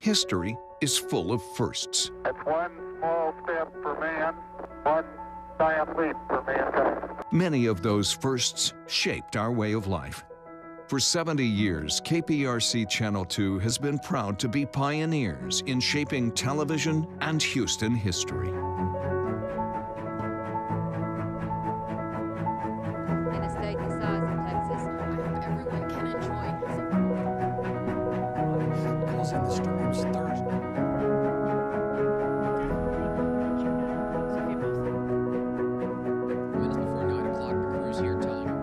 history is full of firsts. It's one small step for man, one giant leap for mankind. Many of those firsts shaped our way of life. For 70 years, KPRC Channel 2 has been proud to be pioneers in shaping television and Houston history. In a state the size of Texas, I hope everyone can enjoy Calls in the storms Thursday. Minutes before 9 o'clock, the crew's here telling her.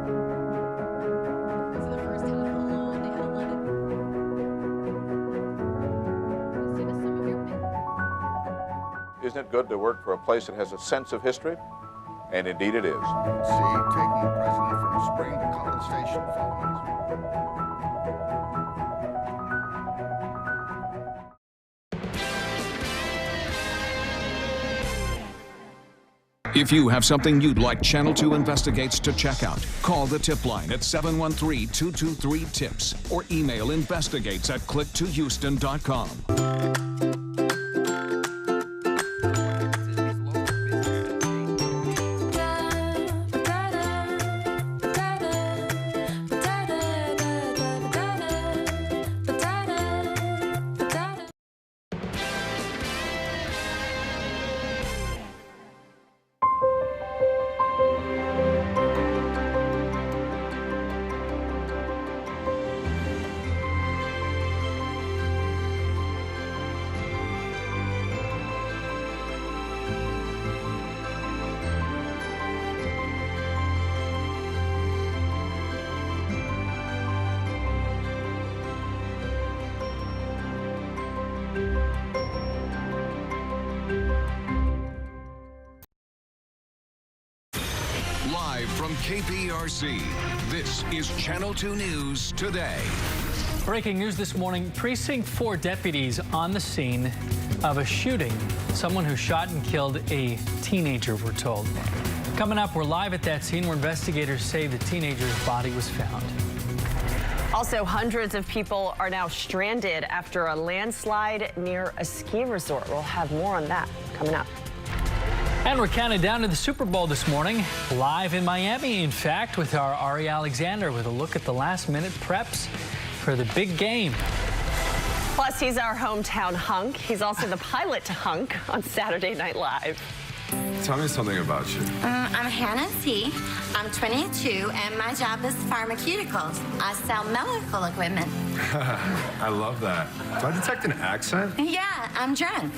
This is the first time in a long they had 11. As soon as some of your Isn't it good to work for a place that has a sense of history? And indeed it is. See, taking the president from Spring to College Station following his... If you have something you'd like Channel 2 Investigates to check out, call the tip line at 713-223-TIPS or email investigates@click2houston.com. Live from KPRC, this is Channel 2 News Today. Breaking news this morning, Precinct 4 deputies on the scene of a shooting. Someone who shot and killed a teenager, we're told. Coming up, we're live at that scene where investigators say the teenager's body was found. Also, hundreds of people are now stranded after a landslide near a ski resort. We'll have more on that coming up. And we're counting down to the Super Bowl this morning, live in Miami, in fact, with our Ari Alexander with a look at the last-minute preps for the big game. Plus, he's our hometown hunk. He's also the pilot to Hunk on Saturday Night Live. Tell me something about you. I'm Hannah T. I'm 22, and my job is pharmaceuticals. I sell medical equipment. I love that. Do I detect an accent? Yeah, I'm drunk.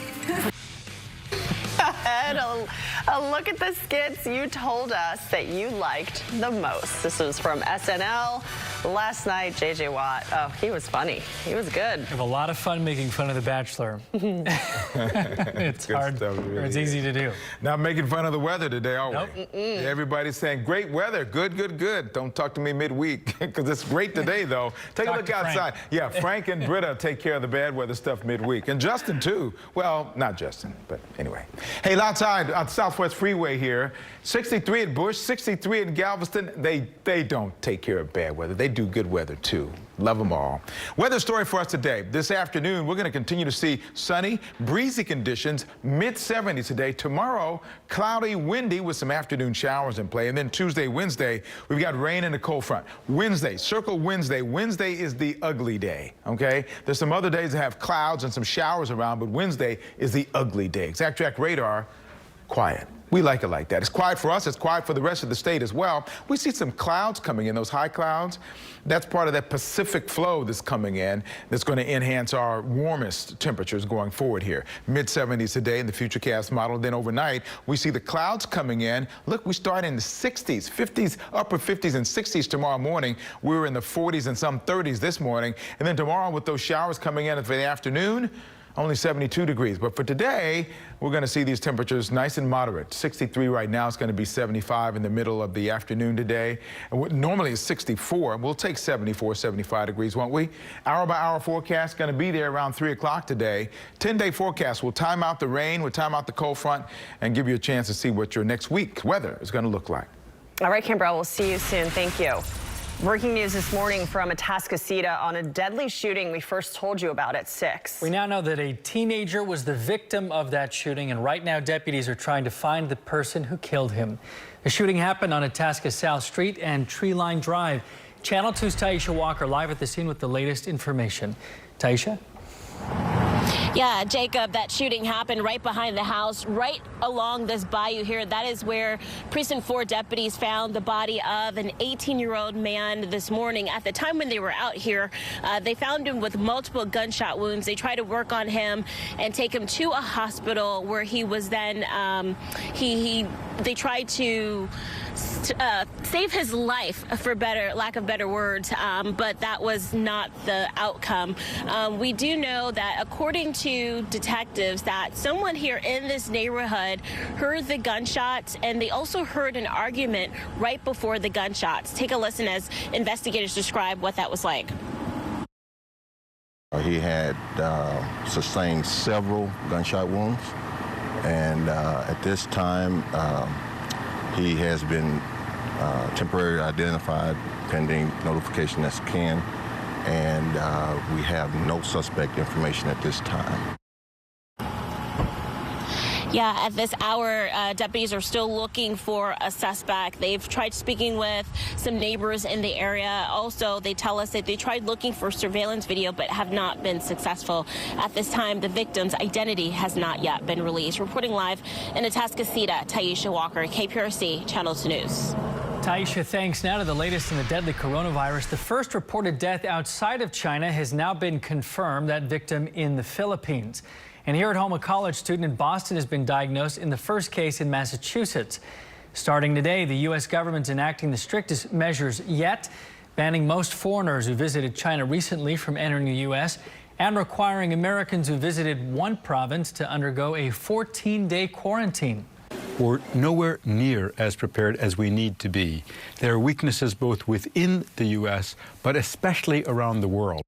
A look at the skits you told us that you liked the most. This was from SNL. Last night, JJ Watt, oh, he was funny. He was good. We have a lot of fun making fun of The Bachelor. It's hard, stuff, really. It's easy to do. Not making fun of the weather today, are we? Nope. Everybody's saying, great weather, good, good, good. Don't talk to me midweek, because it's great today, though. Take a look outside. Yeah, Frank and Britta take care of the bad weather stuff midweek. And Justin, too. Well, not Justin, but anyway. Hey, outside on Southwest Freeway here, 63 at Bush, 63 in Galveston. They don't take care of bad weather. They do good weather, too. Love them all. Weather story for us today. This afternoon, we're going to continue to see sunny, breezy conditions, mid-70s today. Tomorrow, cloudy, windy with some afternoon showers in play. And then Tuesday, Wednesday, we've got rain and a cold front. Wednesday, circle Wednesday. Wednesday is the ugly day, okay? There's some other days that have clouds and some showers around, but Wednesday is the ugly day. Exact track radar, quiet. We like it like that. It's quiet for us. It's quiet for the rest of the state as well. We see some clouds coming in, those high clouds. That's part of that Pacific flow that's coming in that's going to enhance our warmest temperatures going forward here. Mid-70s today in the Futurecast model. Then overnight, we see the clouds coming in. Look, we start in the 60s, 50s, upper 50s and 60s tomorrow morning. We were in the 40s and some 30s this morning. And then tomorrow with those showers coming in for the afternoon, only 72 degrees. But for today, we're going to see these temperatures nice and moderate. 63 right now. It's going to be 75 in the middle of the afternoon today. And what normally is 64. We'll take 74, 75 degrees, won't we? Hour-by-hour forecast going to be there around 3 o'clock today. 10-day forecast. We'll time out the rain, we'll time out the cold front, and give you a chance to see what your next week's weather is going to look like. All right, Kimbrell, we'll see you soon. Thank you. Breaking news this morning from Atascocita on a deadly shooting we first told you about at 6. We now know that a teenager was the victim of that shooting, and right now deputies are trying to find the person who killed him. The shooting happened on Itasca South Street and Tree Line Drive. Channel 2's Taisha Walker live at the scene with the latest information. Taisha? Yeah, Jacob, that shooting happened right behind the house, right along this bayou here. That is where Precinct 4 deputies found the body of an 18-year-old man this morning. At the time when they were out here, they found him with multiple gunshot wounds. They tried to work on him and take him to a hospital where he was then, they tried to save his life, for lack of better words, but that was not the outcome. We do know that according to detectives that someone here in this neighborhood heard the gunshots, and they also heard an argument right before the gunshots. Take a listen as investigators describe what that was like. He had sustained several gunshot wounds, and at this time he has been temporarily identified pending notification as kin, and we have no suspect information at this time. Yeah, at this hour, deputies are still looking for a suspect. They've tried speaking with some neighbors in the area. Also, they tell us that they tried looking for surveillance video but have not been successful. At this time, the victim's identity has not yet been released. Reporting live in Atascocita, Taisha Walker, KPRC, Channel 2 News. Taisha, thanks. Now to the latest in the deadly coronavirus. The first reported death outside of China has now been confirmed, that victim in the Philippines. And here at home, a college student in Boston has been diagnosed in the first case in Massachusetts. Starting today, the U.S. government's enacting the strictest measures yet, banning most foreigners who visited China recently from entering the U.S. and requiring Americans who visited one province to undergo a 14-day quarantine. We're nowhere near as prepared as we need to be. There are weaknesses both within the U.S., but especially around the world.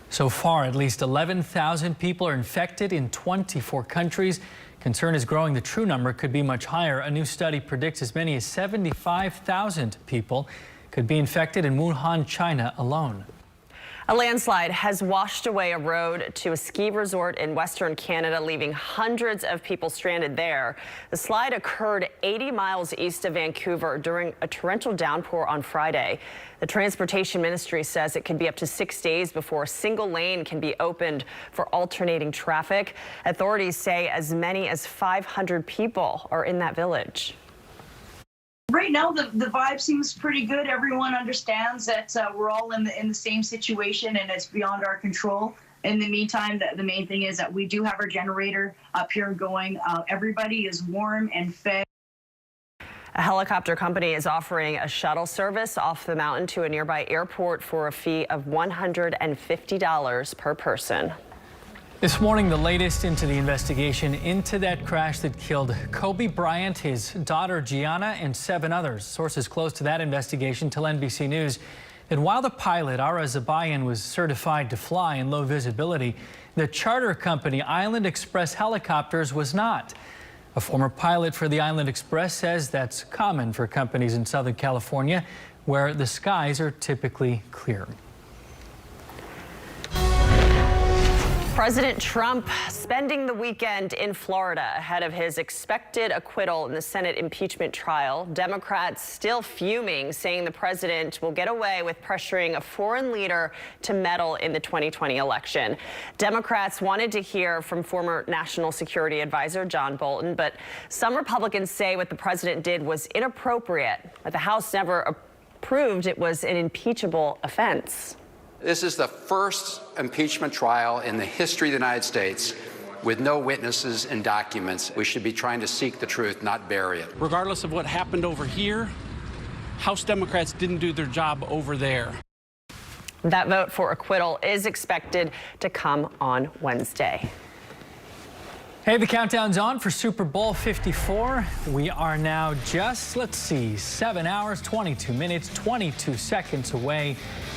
So far, at least 11,000 people are infected in 24 countries. Concern is growing. The true number could be much higher. A new study predicts as many as 75,000 people could be infected in Wuhan, China alone. A landslide has washed away a road to a ski resort in Western Canada, leaving hundreds of people stranded there. The slide occurred 80 miles east of Vancouver during a torrential downpour on Friday. The Transportation Ministry says it could be up to 6 days before a single lane can be opened for alternating traffic. Authorities say as many as 500 people are in that village. Right now, the vibe seems pretty good. Everyone understands that we're all in the same situation and it's beyond our control. In the meantime, the main thing is that we do have our generator up here going. Everybody is warm and fed. A helicopter company is offering a shuttle service off the mountain to a nearby airport for a fee of $150 per person. This morning, the latest into the investigation into that crash that killed Kobe Bryant, his daughter Gianna, and 7 others. Sources close to that investigation tell NBC News that while the pilot, Ara Zabayan, was certified to fly in low visibility, the charter company Island Express Helicopters was not. A former pilot for the Island Express says that's common for companies in Southern California, where the skies are typically clear. President Trump spending the weekend in Florida ahead of his expected acquittal in the Senate impeachment trial. Democrats still fuming, saying the president will get away with pressuring a foreign leader to meddle in the 2020 election. Democrats wanted to hear from former National Security Advisor John Bolton, but some Republicans say what the president did was inappropriate, but the House never approved it was an impeachable offense. This is the first impeachment trial in the history of the United States with no witnesses and documents. We should be trying to seek the truth, not bury it. Regardless of what happened over here, House Democrats didn't do their job over there. That vote for acquittal is expected to come on Wednesday. Hey, the countdown's on for Super Bowl 54. We are now just, 7 hours, 22 minutes, 22 seconds away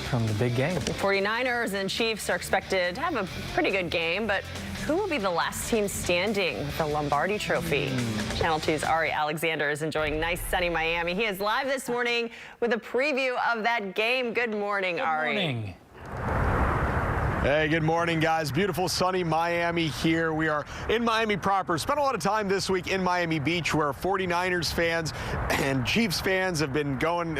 from the big game. The 49ers and Chiefs are expected to have a pretty good game, but who will be the last team standing with the Lombardi Trophy? Channel 2's Ari Alexander is enjoying nice sunny Miami. He is live this morning with a preview of that game. Good morning, Ari. Good morning. Hey, good morning, guys. Beautiful, sunny Miami here. We are in Miami proper. Spent a lot of time this week in Miami Beach where 49ers fans and Chiefs fans have been going,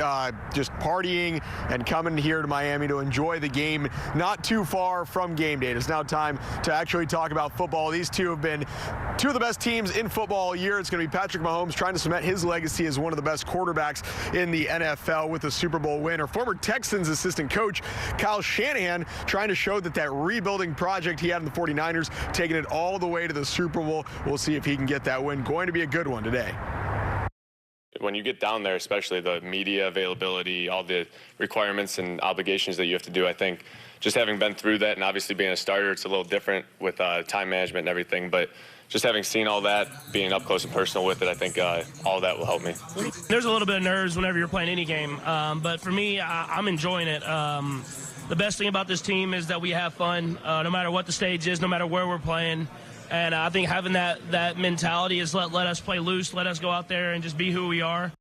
just partying and coming here to Miami to enjoy the game not too far from game day. It's now time to actually talk about football. These two have been two of the best teams in football all year. It's going to be Patrick Mahomes trying to cement his legacy as one of the best quarterbacks in the NFL with a Super Bowl win. Or former Texans assistant coach Kyle Shanahan trying to show that rebuilding project he had in the 49ers, taking it all the way to the Super Bowl. We'll see if he can get that win. Going to be a good one today. When you get down there, especially the media availability, all the requirements and obligations that you have to do, I think just having been through that and obviously being a starter, it's a little different with time management and everything, but just having seen all that, being up close and personal with it, I think all that will help me. There's a little bit of nerves whenever you're playing any game, but for me, I'm enjoying it. The best thing about this team is that we have fun, no matter what the stage is, no matter where we're playing. And I think having that mentality is let us play loose, let us go out there and just be who we are.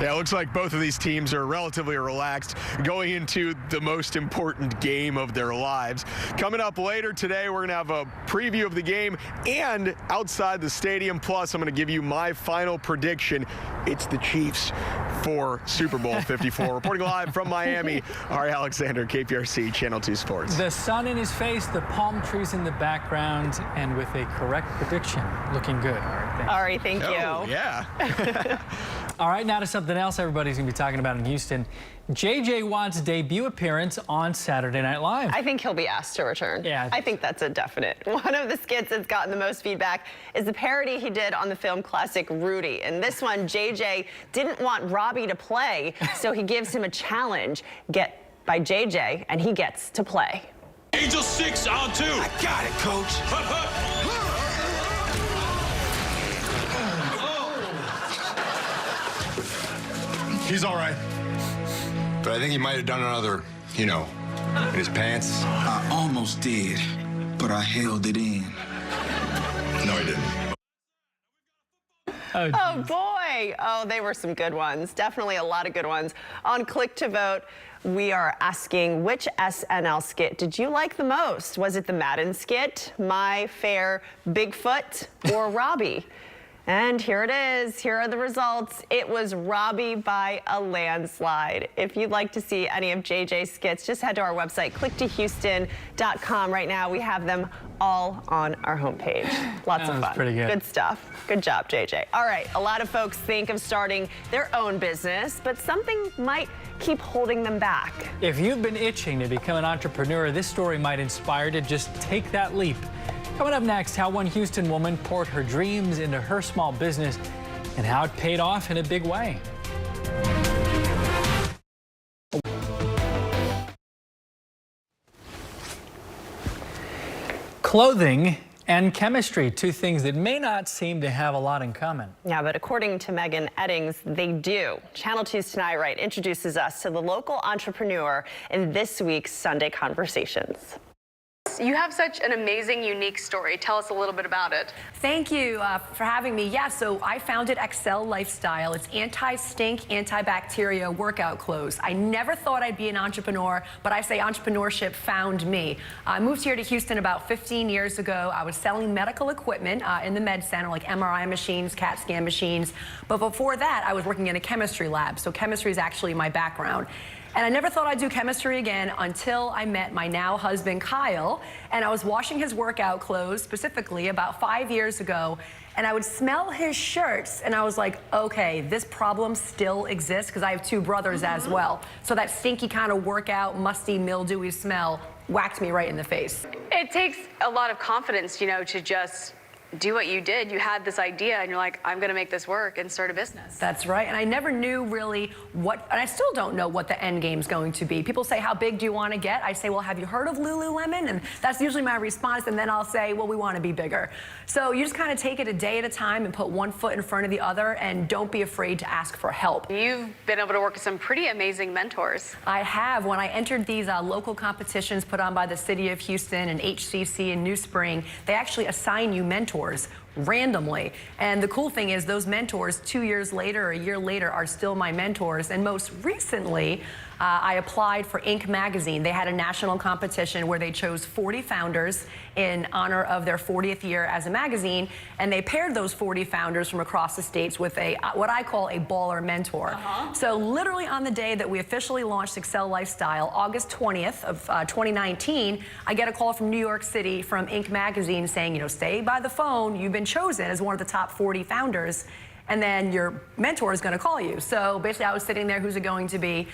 Yeah, it looks like both of these teams are relatively relaxed going into the most important game of their lives. Coming up later today, we're going to have a preview of the game and outside the stadium. Plus, I'm going to give you my final prediction. It's the Chiefs for Super Bowl 54. Reporting live from Miami, Ari Alexander, KPRC, Channel 2 Sports. The sun in his face, the palm trees in the background, and with a correct prediction. Looking good, Ari, thank you. Yeah. All right, now to something else everybody's going to be talking about in Houston. JJ Watt's debut appearance on Saturday Night Live. I think he'll be asked to return. Yeah. I think that's a definite. One of the skits that's gotten the most feedback is the parody he did on the film classic Rudy. And this one, JJ didn't want Robbie to play, so he gives him a challenge. Get by JJ, and he gets to play. Angel 6 on 2. I got it, coach. He's all right. But I think he might have done another, in his pants. I almost did, but I held it in. No, he didn't. Oh, boy. Oh, they were some good ones. Definitely a lot of good ones. On Click to Vote, we are asking, which SNL skit did you like the most? Was it the Madden skit, My Fair Bigfoot, or Robbie? And here it is. Here are the results. It was Robbie by a landslide. If you'd like to see any of JJ's skits, just head to our website, clicktohouston.com. Right now, we have them all on our homepage. Lots of fun. Pretty good. Good stuff. Good job, JJ. All right, a lot of folks think of starting their own business, but something might keep holding them back. If you've been itching to become an entrepreneur, this story might inspire you to just take that leap. Coming up next, how one Houston woman poured her dreams into her small business and how it paid off in a big way. Clothing and chemistry, two things that may not seem to have a lot in common. Yeah, but according to Megan Eddings, they do. Channel 2's Tonight Right introduces us to the local entrepreneur in this week's Sunday Conversations. You have such an amazing, unique story. Tell us a little bit about it. Thank you for having me. Yeah, so I founded Excel Lifestyle. It's anti-stink, antibacteria workout clothes. I never thought I'd be an entrepreneur, but I say entrepreneurship found me. I moved here to Houston about 15 years ago. I was selling medical equipment in the med center, like MRI machines, CAT scan machines. But before that, I was working in a chemistry lab. So chemistry is actually my background. And I never thought I'd do chemistry again until I met my now husband, Kyle, and I was washing his workout clothes specifically about 5 years ago, and I would smell his shirts, and I was like, okay, this problem still exists, because I have two brothers as well. So that stinky kind of workout, musty, mildewy smell whacked me right in the face. It takes a lot of confidence, to just do what you did. You had this idea and you're like, I'm going to make this work and start a business. That's right. And I never knew really what, and I still don't know what the end game's going to be. People say, how big do you want to get? I say, well, have you heard of Lululemon? And that's usually my response. And then I'll say, well, we want to be bigger. So you just kind of take it a day at a time and put one foot in front of the other, and don't be afraid to ask for help. You've been able to work with some pretty amazing mentors. I have. When I entered these local competitions put on by the city of Houston and HCC and New Spring, they actually assign you mentors randomly. And the cool thing is those mentors 2 years later or a year later are still my mentors. And most recently, I applied for Inc. magazine. They had a national competition where they chose 40 founders in honor of their 40th year as a magazine, and they paired those 40 founders from across the states with a what I call a baller mentor. So literally on the day that we officially launched Excel Lifestyle, August 20th of 2019, I get a call from New York City from Inc. magazine saying, you know, stay by the phone, you've been chosen as one of the top 40 founders, and then your mentor is going to call you. So basically I was sitting there, who's it going to be?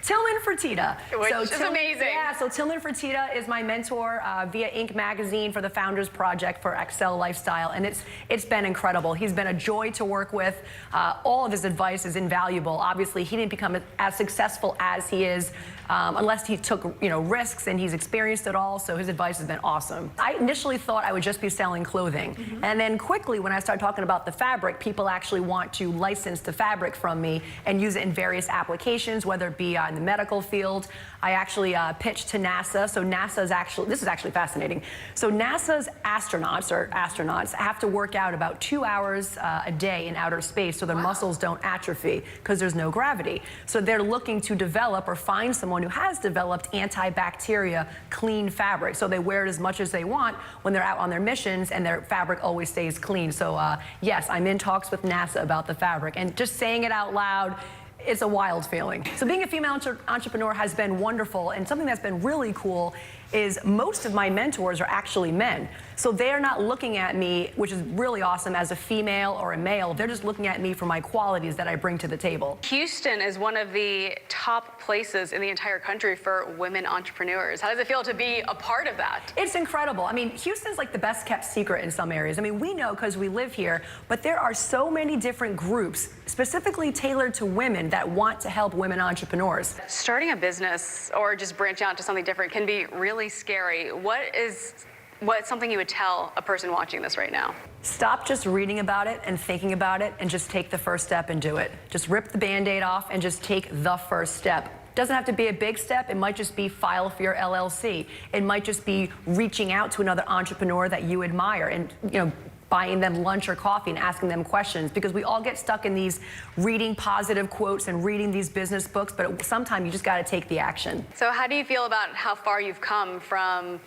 Tillman Fertitta. Which is amazing. Yeah, so Tillman Fertitta is my mentor via Inc. magazine for the Founders Project for Excel Lifestyle, and it's been incredible. He's been a joy to work with. All of his advice is invaluable. Obviously, he didn't become as successful as he is unless he took risks, and he's experienced it all, so his advice has been awesome. I initially thought I would just be selling clothing, and then quickly when I started talking about the fabric, people actually want to license the fabric from me and use it in various applications, whether it be in the medical field. I actually pitched to NASA. So NASA's actually, this is actually fascinating. So NASA's astronauts have to work out about 2 hours a day in outer space so their muscles don't atrophy because there's no gravity. So they're looking to develop or find someone who has developed antibacteria clean fabric. So they wear it as much as they want when they're out on their missions, and their fabric always stays clean. So yes, I'm in talks with NASA about the fabric, and just saying it out loud, it's a wild feeling. So being a female entrepreneur has been wonderful, and something that's been really cool is most of my mentors are actually men. So they're not looking at me, which is really awesome, as a female or a male. They're just looking at me for my qualities that I bring to the table. Houston is one of the top places in the entire country for women entrepreneurs. How does it feel to be a part of that? It's incredible. I mean, Houston's like the best kept secret in some areas. I mean, we know because we live here, but there are so many different groups specifically tailored to women that want to help women entrepreneurs. Starting a business or just branching out to something different can be really scary. What's something you would tell a person watching this right now? Stop just reading about it and thinking about it, and just take the first step and do it. Just rip the Band-Aid off and just take the first step. Doesn't have to be a big step. It might just be file for your LLC. It might just be reaching out to another entrepreneur that you admire and, buying them lunch or coffee and asking them questions, because we all get stuck in these reading positive quotes and reading these business books, but sometimes you just got to take the action. So how do you feel about how far you've come from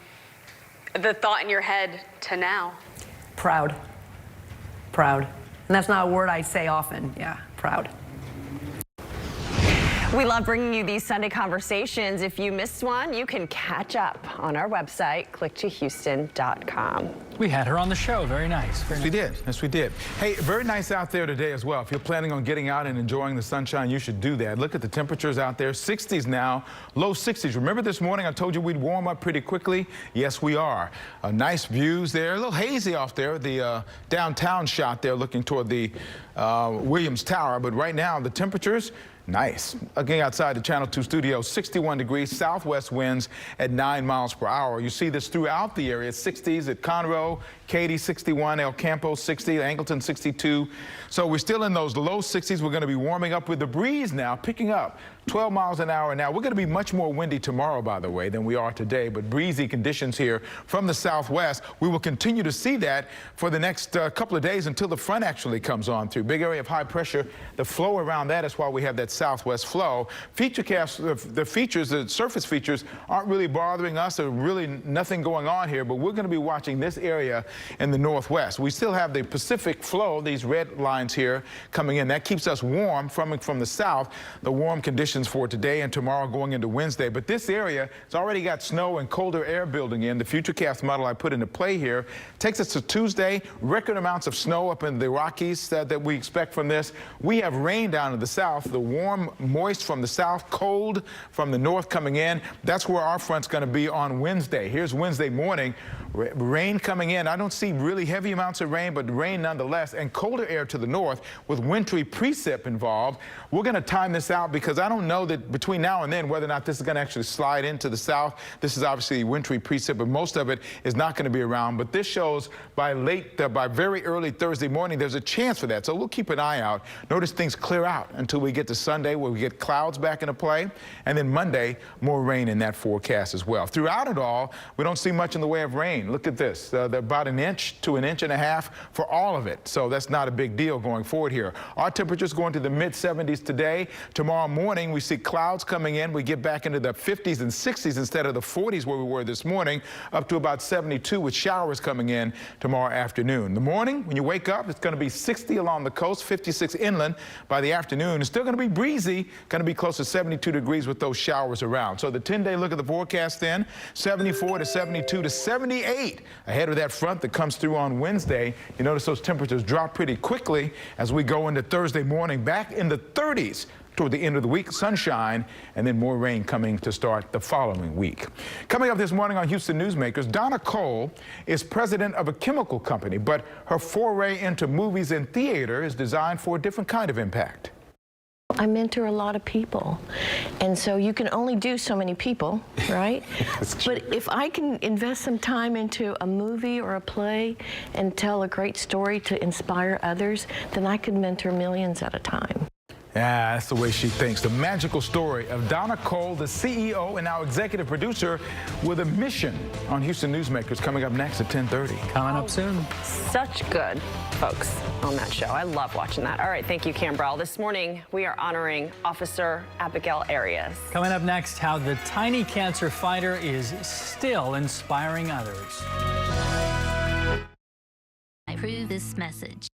the thought in your head to now? Proud. Proud. And that's not a word I say often. Yeah, proud. We love bringing you these Sunday conversations. If you missed one, you can catch up on our website, clicktohouston.com. We had her on the show. Very nice. Yes, we did. Yes, we did. Hey, very nice out there today as well. If you're planning on getting out and enjoying the sunshine, you should do that. Look at the temperatures out there. 60s now, low 60s. Remember this morning I told you we'd warm up pretty quickly? Yes, we are. Nice views there. A little hazy off there. The downtown shot there looking toward the Williams Tower. But right now, the temperatures, nice. Again, outside the Channel 2 studio, 61 degrees, southwest winds at 9 miles per hour. You see this throughout the area. 60s at Conroe, Katy 61, El Campo 60, Angleton 62. So we're still in those low 60s. We're going to be warming up with the breeze now, picking up 12 miles an hour now. We're going to be much more windy tomorrow, by the way, than we are today, but breezy conditions here from the southwest. We will continue to see that for the next couple of days until the front actually comes on through. Big area of high pressure. The flow around that is why we have that southwest flow. The surface features aren't really bothering us. There's really nothing going on here, but we're going to be watching this area in the northwest. We still have the Pacific flow, these red lines here coming in. That keeps us warm from the south. The warm conditions conditions for today and tomorrow going into Wednesday. But this area, it's already got snow and colder air building in. The Futurecast model I put into play here takes us to Tuesday. Record amounts of snow up in the Rockies that we expect from this. We have rain down in the south, the warm, moist from the south, cold from the north coming in. That's where our front's going to be on Wednesday. Here's Wednesday morning. Rain coming in. I don't see really heavy amounts of rain, but rain nonetheless, and colder air to the north with wintry precip involved. We're going to time this out because I don't know that between now and then whether or not this is going to actually slide into the south. This is obviously wintry precip, but most of it is not going to be around. But this shows by very early Thursday morning, there's a chance for that. So we'll keep an eye out. Notice things clear out until we get to Sunday where we get clouds back into play. And then Monday, more rain in that forecast as well. Throughout it all, we don't see much in the way of rain. Look at this. They're about an inch to an inch and a half for all of it. So that's not a big deal going forward here. Our temperatures going to the mid-70s today. Tomorrow morning, we see clouds coming in. We get back into the 50s and 60s instead of the 40s where we were this morning, up to about 72 with showers coming in tomorrow afternoon. The morning, when you wake up, it's going to be 60 along the coast, 56 inland. By the afternoon, it's still going to be breezy, going to be close to 72 degrees with those showers around. So the 10-day look at the forecast then, 74 to 72 to 78 ahead of that front that comes through on Wednesday. You notice those temperatures drop pretty quickly as we go into Thursday morning, back in the 30s toward the end of the week, sunshine, and then more rain coming to start the following week. Coming up this morning on Houston Newsmakers, Donna Cole is president of a chemical company, but her foray into movies and theater is designed for a different kind of impact. I mentor a lot of people, and so you can only do so many people, right? But if I can invest some time into a movie or a play and tell a great story to inspire others, then I could mentor millions at a time. Yeah, that's the way she thinks. The magical story of Donna Cole, the CEO and now executive producer with a mission on Houston Newsmakers, coming up next at 10:30. Coming up soon. Such good folks on that show. I love watching that. All right, thank you, Cambrell. This morning, we are honoring Officer Abigail Arias. Coming up next, how the tiny cancer fighter is still inspiring others. I approve this message.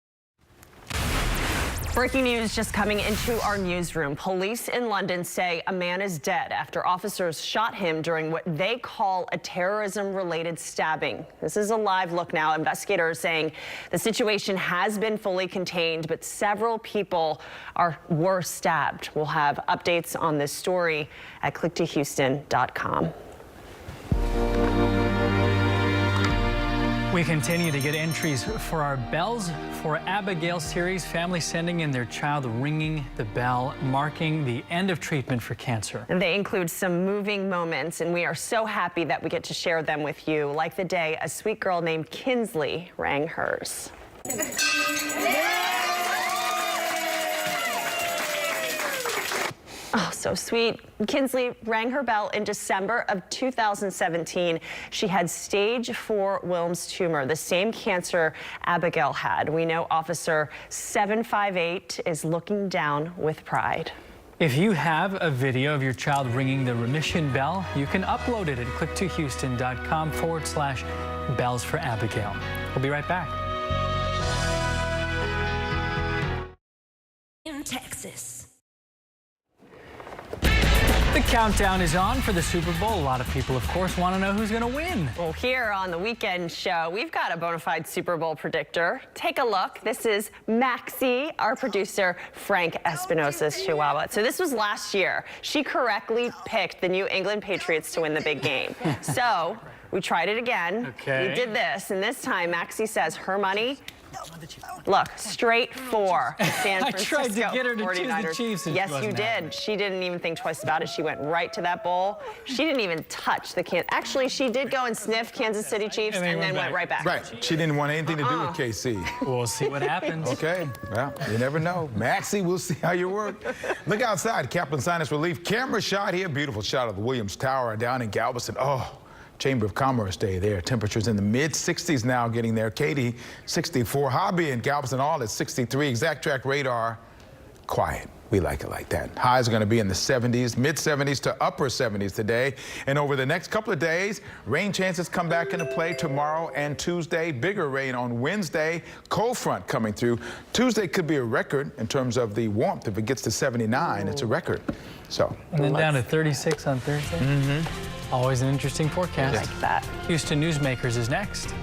Breaking news just coming into our newsroom. Police in London say a man is dead after officers shot him during what they call a terrorism-related stabbing. This is a live look now. Investigators saying the situation has been fully contained, but several people were stabbed. We'll have updates on this story at click2houston.com. We continue to get entries for our Bells for Abigail series. Families sending in their child ringing the bell, marking the end of treatment for cancer. And they include some moving moments, and we are so happy that we get to share them with you, like the day a sweet girl named Kinsley rang hers. Oh, so sweet. Kinsley rang her bell in December of 2017. She had stage 4 Wilms tumor, the same cancer Abigail had. We know Officer 758 is looking down with pride. If you have a video of your child ringing the remission bell, you can upload it at click2houston.com/bells for Abigail. We'll be right back. In Texas. The countdown is on for the Super Bowl. A lot of people, of course, want to know who's going to win. Well, here on the weekend show, we've got a bona fide Super Bowl predictor. Take a look. This is Maxie, our producer, Frank Espinosa's Chihuahua. So this was last year. She correctly picked the New England Patriots to win the big game. So we tried it again. Okay. We did this, and this time Maxie says her money. Look, straight for the San Francisco 49ers. I tried to get her to choose the Chiefs. Yes, you did. She didn't even think twice about it. She went right to that bowl. She didn't even touch the can. Actually, she did go and sniff Kansas City Chiefs and then went right back. Right. She didn't want anything to do with KC. We'll see what happens. Okay. Well, you never know. Maxie, we'll see how you work. Look outside. Kaplan Sinus Relief. Camera shot here. Beautiful shot of the Williams Tower down in Galveston. Oh. Chamber of Commerce Day there. Temperatures in the mid-60s now getting there. Katie, 64. Hobby and Galveston all at 63. Exact Track radar, quiet. We like it like that. Highs are going to be in the 70s, mid-70s to upper 70s today. And over the next couple of days, rain chances come back into play tomorrow and Tuesday. Bigger rain on Wednesday. Cold front coming through. Tuesday could be a record in terms of the warmth. If it gets to 79, it's a record. So. And then down to 36 on Thursday. Always an interesting forecast. I like that. Houston Newsmakers is next.